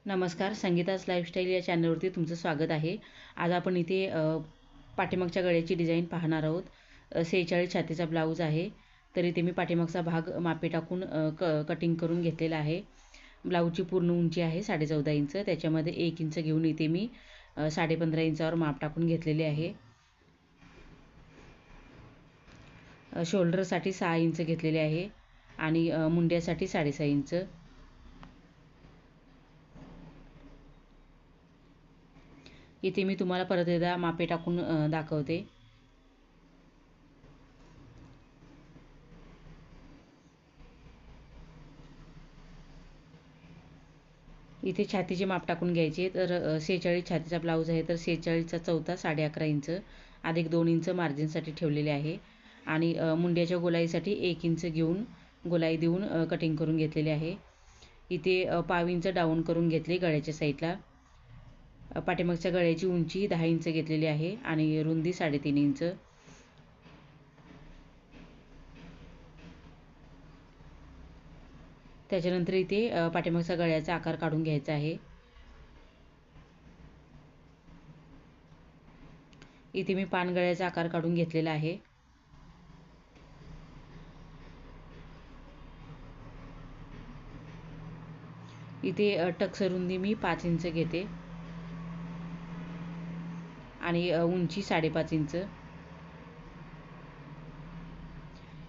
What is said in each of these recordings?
नमस्कार, संगीताज लाईफस्टाईल या चॅनलवरती तुमचं स्वागत आहे. आज आपण इथे पाठीमागच्या गळ्याची डिझाईन पाहणार आहोत. 46 छातीचा ब्लाऊज आहे. तर इथे मी पाठीमागचा भाग मापे टाकून कटिंग करून घेतलेला आहे. ब्लाऊजची पूर्ण उंची आहे 14.5 इंच. त्याच्यामध्ये 1 इंच घेऊन इथे मी 15.5 इंचावर माप टाकून घेतलेले आहे. शोल्डरसाठी 6 इंच घेतलेले आहे आणि मुंड्यासाठी 6.5 इंच. इथे मी तुम्हाला परत एकदा मापे टाकून दाखवते. इथे छातीचे माप टाकून घ्यायचे. तर 46 छातीचा ब्लाऊज आहे, तर 46चा चौथा 11.5 इंच अधिक 2 इंच मार्जिनसाठी ठेवलेले आहे आणि मुंड्याच्या गोलाईसाठी 1 इंच घेऊन गोलाई देऊन कटिंग करून घेतलेले आहे. इथे पाव इंच डाऊन करून घेतले गळ्याच्या साईडला. पाठीमागच्या गळ्याची उंची 10 इंच घेतलेली आहे आणि रुंदी 3.5 इंच. त्याच्यानंतर इथे पाठीमागचा गळ्याचा आकार काढून घ्यायचा आहे. इथे मी पानगळ्याचा आकार काढून घेतलेला आहे. इथे टक्स रुंदी मी 5 इंच घेते आणि उंची 5.5 इंच.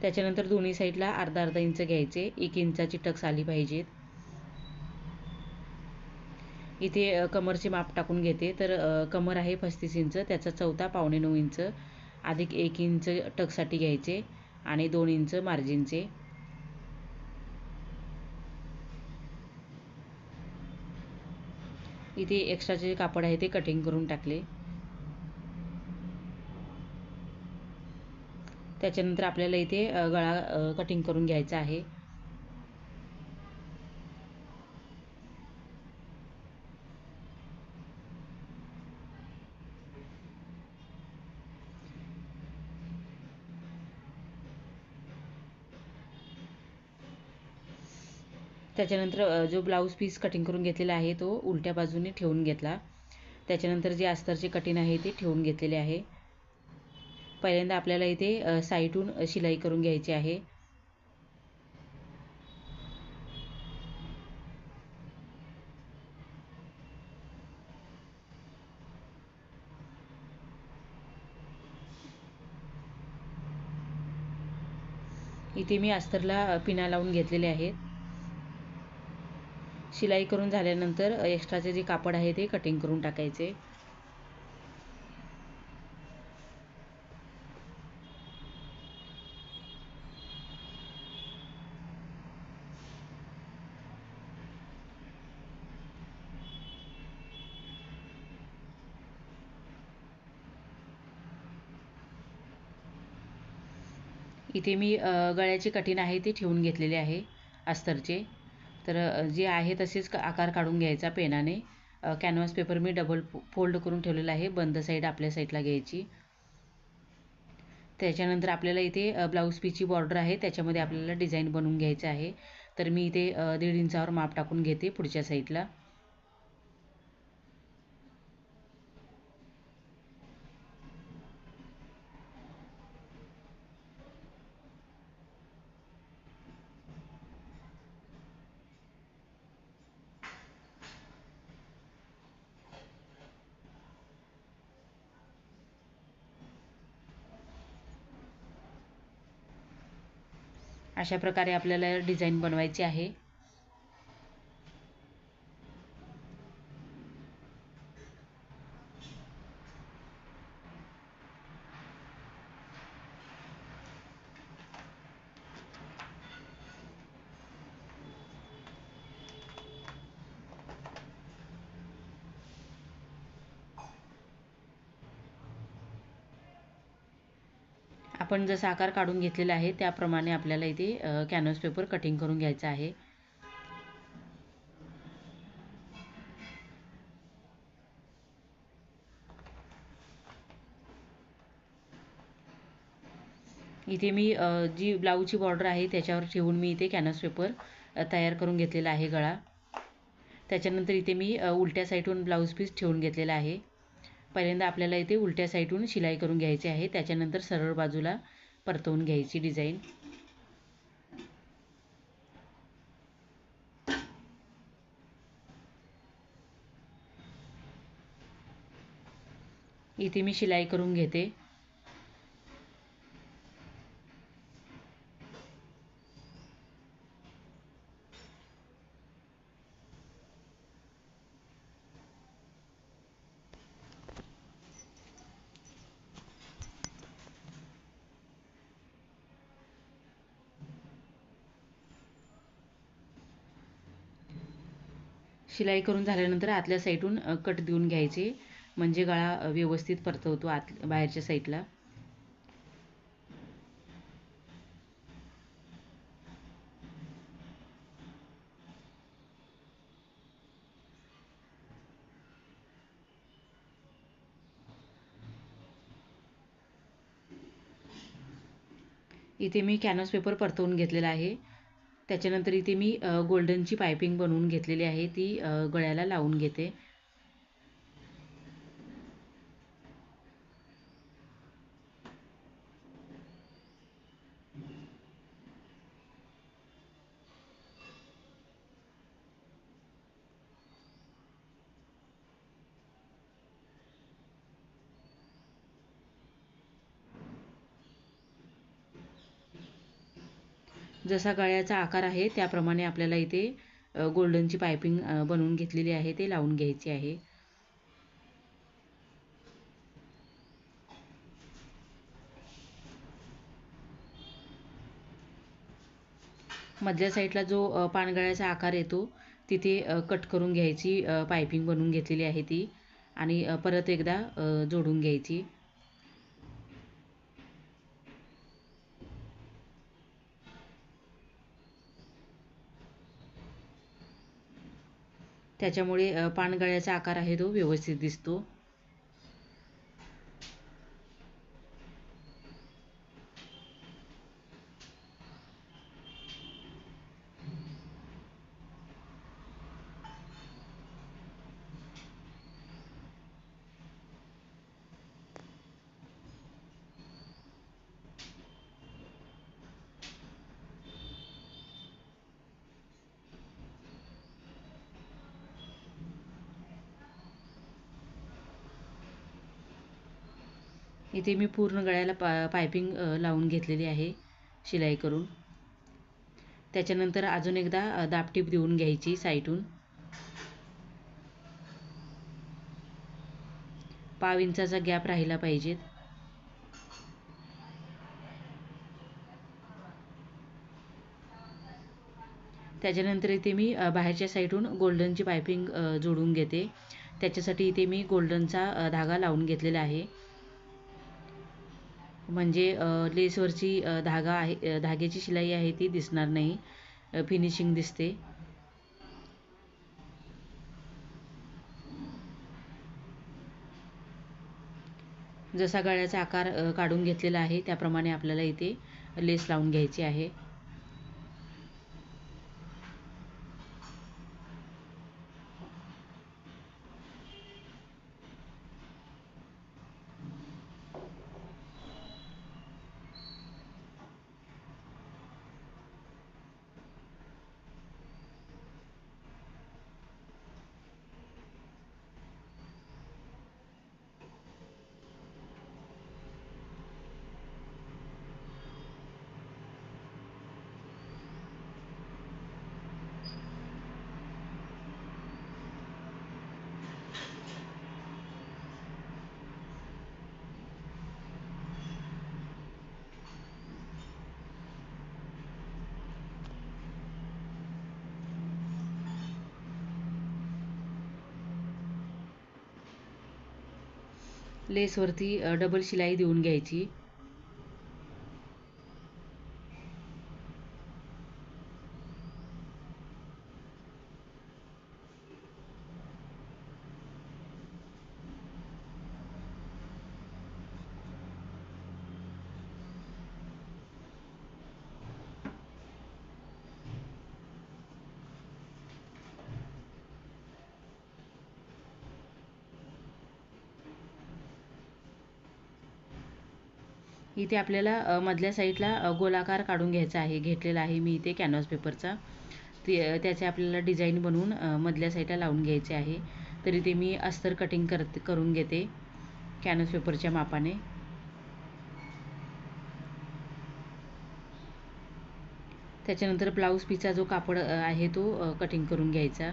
त्याच्यानंतर दोन्ही साईडला अर्धा इंच घ्यायचे. 1 इंचाची टक्स आली पाहिजेत. इथे कमरचे माप टाकून घेते. तर कमर आहे 35 इंच, त्याचा चौथा 8.25 इंच अधिक 1 इंच टक्ससाठी घ्यायचे आणि 2 इंच मार्जिनचे. इथे एक्स्ट्राचे जे कापड आहे ते कटिंग करून टाकले. त्याच्यानंतर आपल्याला इथे गळा कटिंग करून घ्यायचा आहे. त्याच्यानंतर जो ब्लाऊज पीस कटिंग करून घेतलेला आहे तो उलट्या बाजूने ठेवून घेतला. त्याच्यानंतर जे अस्तरचे कटिंग आहे ते ठेवून घेतलेले आहे. पहिल्यांदा आपल्याला इथे साईडून शिलाई करून घ्यायची आहे. इथे मी अस्तरला पिना लावून घेतलेले आहेत. शिलाई करून झाल्यानंतर एक्स्ट्राचे जे कापड आहे ते कटिंग करून टाकायचे. इथे मी गळ्याचे कटिंग आहे ते ठेवून घेतलेले आहे अस्तरचे. तर जे आहे तसेच आकार काढून घ्यायचा पेनाने. कॅनव्हास पेपर मी डबल फोल्ड करून ठेवलेला आहे. बंद साईड आपल्या साईडला घ्यायची. त्याच्यानंतर आपल्याला इथे ब्लाऊज पीसची बॉर्डर आहे त्याच्यामध्ये आपल्याला डिझाईन बनवून घ्यायचं आहे. तर मी इथे 1.5 इंचावर माप टाकून घेते पुढच्या साईडला. अशा प्रकारे आपल्याला डिझाईन बनवायची आहे. आपण जसा आकार काढून घेतलेला आहे त्याप्रमाणे आपल्याला इथे कॅनव्हास पेपर कटिंग करून घ्यायचा आहे. इथे मी जी ब्लाऊजची बॉर्डर आहे त्याच्यावर ठेवून मी इथे कॅनव्हास पेपर तयार करून घेतलेला आहे गळा. त्याच्यानंतर इथे मी उलट्या साईडहून ब्लाऊज पीस ठेवून घेतलेला आहे. पहिल्यांदा आपल्याला इथे उलट्या साईडहून शिलाई करून घ्यायची आहे. त्याच्यानंतर सरळ बाजूला परतवून घ्यायची डिझाईन. इथे मी शिलाई करून घेते. शिलाई करून झाल्यानंतर आतल्या साईडहून कट देऊन घ्यायचे, म्हणजे गळा व्यवस्थित परतवतो बाहेरच्या साईडला. इथे मी कॅनव्हास पेपर परतवून घेतलेला आहे. त्याच्यानंतर इथे मी गोल्डनची पायपिंग बनवून घेतलेली आहे, ती गळ्याला लावून घेते. जसा गळ्याचा आकार आहे त्याप्रमाणे आपल्याला इथे गोल्डनची पायपिंग बनवून घेतलेली आहे, ते लावून घ्यायची आहे. मधल्या साईडला जो पानगळ्याचा आकार येतो तिथे कट करून घ्यायची, पायपिंग बनवून घेतलेली आहे ती, आणि परत एकदा जोडून घ्यायची. त्याच्यामुळे पानगळ्याचा आकार आहे तो व्यवस्थित दिसतो. इथे मी पूर्ण गळ्याला पायपिंग लावून घेतलेली आहे शिलाई करून. त्याच्यानंतर अजून एकदा दाबटीप देऊन घ्यायची साईडहून. 1/2 इंचाचा गॅप राहिला पाहिजे. त्याच्यानंतर इथे मी बाहेरच्या साईडहून गोल्डनची पायपिंग जोडून घेते. त्याच्यासाठी इथे मी गोल्डनचा धागा लावून घेतलेला आहे, म्हणजे लेसवरची धाग्याची शिलाई आहे ती दिसणार नाही, फिनिशिंग दिसते. जसा गळ्याचा आकार काढून घेतलेला आहे त्याप्रमाणे आपल्याला इथे लेस लावून घ्यायची आहे. लेसवरती डबल शिलाई देऊन घ्यायची. इथे आपल्याला मधल्या साईडला गोलाकार काढून घ्यायचा आहे, घेतलेला आहे मी इथे कॅनव्हास पेपरचा. त्याचे आपल्याला डिझाईन बनवून मधल्या साईडला लावून घ्यायचे आहे. तर इथे मी अस्तर कटिंग करून घेते कॅनव्हास पेपरच्या मापाने. त्याच्यानंतर ब्लाऊज पीसचा जो कापड आहे तो कटिंग करून घ्यायचा.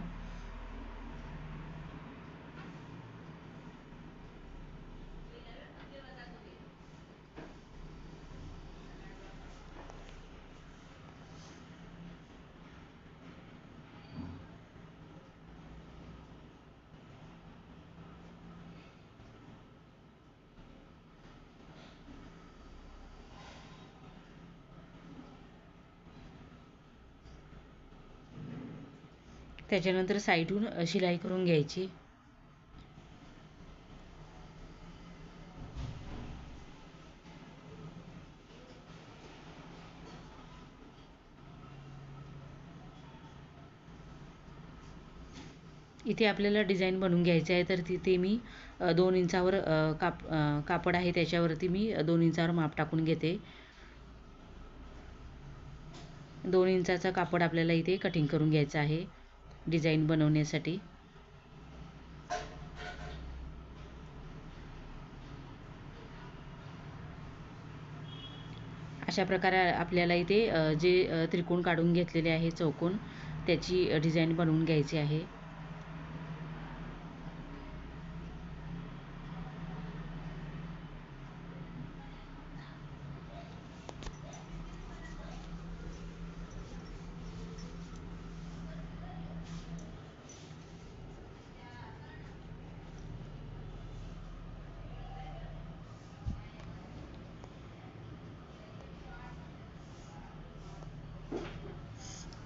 त्याच्यानंतर साईडून शिलाई करून घ्यायची. इथे आपल्याला डिझाईन बनवून घ्यायची आहे, तर तिथे मी 2 इंचावर कापड आहे त्याच्यावरती मी 2 इंचावर माप टाकून घेते. 2 इंचाचा कापड आपल्याला इथे कटिंग करून घ्यायचं आहे डिझाईन बनवण्यासाठी. अशा प्रकारे आपल्याला इथे जे त्रिकोण काढून घेतलेले आहे चौकोन, त्याची डिझाईन बनवून घ्यायची आहे.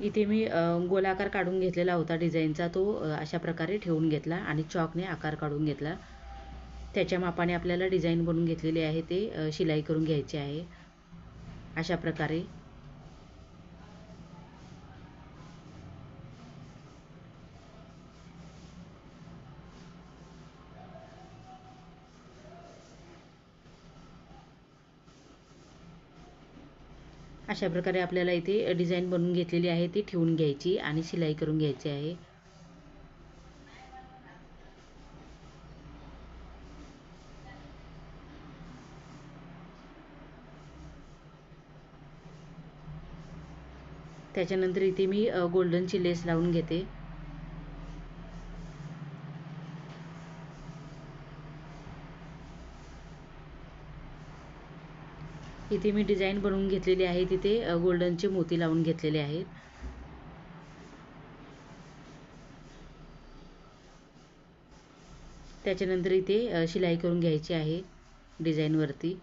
इथे मी गोलाकार काढून घेतलेला होता डिझाईनचा, तो अशा प्रकारे ठेवून घेतला आणि चॉकने आकार काढून घेतला. त्याच्या मापाने आपल्याला डिझाईन बनवून घेतलेली आहे ते शिलाई करून घ्यायची आहे अशा प्रकारे. अशा प्रकारे आपल्याला इथे डिझाईन बनवून घेतलेली आहे ती ठेवून घ्यायची आणि शिलाई करून घ्यायची आहे. त्याच्यानंतर इथे मी गोल्डनची लेस लावून घेते. इथे मी डिझाईन बनवून घेतलेली आहे, तिथे गोल्डनचे मोती लावून घेतलेले आहेत. त्याच्यानंतर इथे शिलाई करून घ्यायची आहे डिझाईनवरती.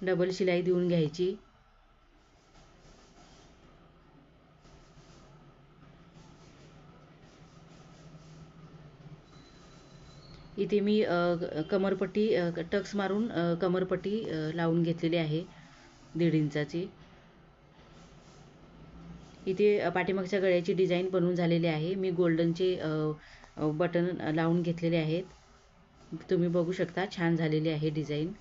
डबल शिलाई देऊन घ्यायची. इथे मी कमरपट्टी टक्स मारून कमरपट्टी लावून घेतलेली आहे 1.5 इंचाची. इथे पाठीमागच्या गळ्याची डिझाईन बनवून झालेली आहे. मी गोल्डनचे बटन लावून घेतलेले आहेत. तुम्ही बघू शकता छान झालेली आहे डिझाईन.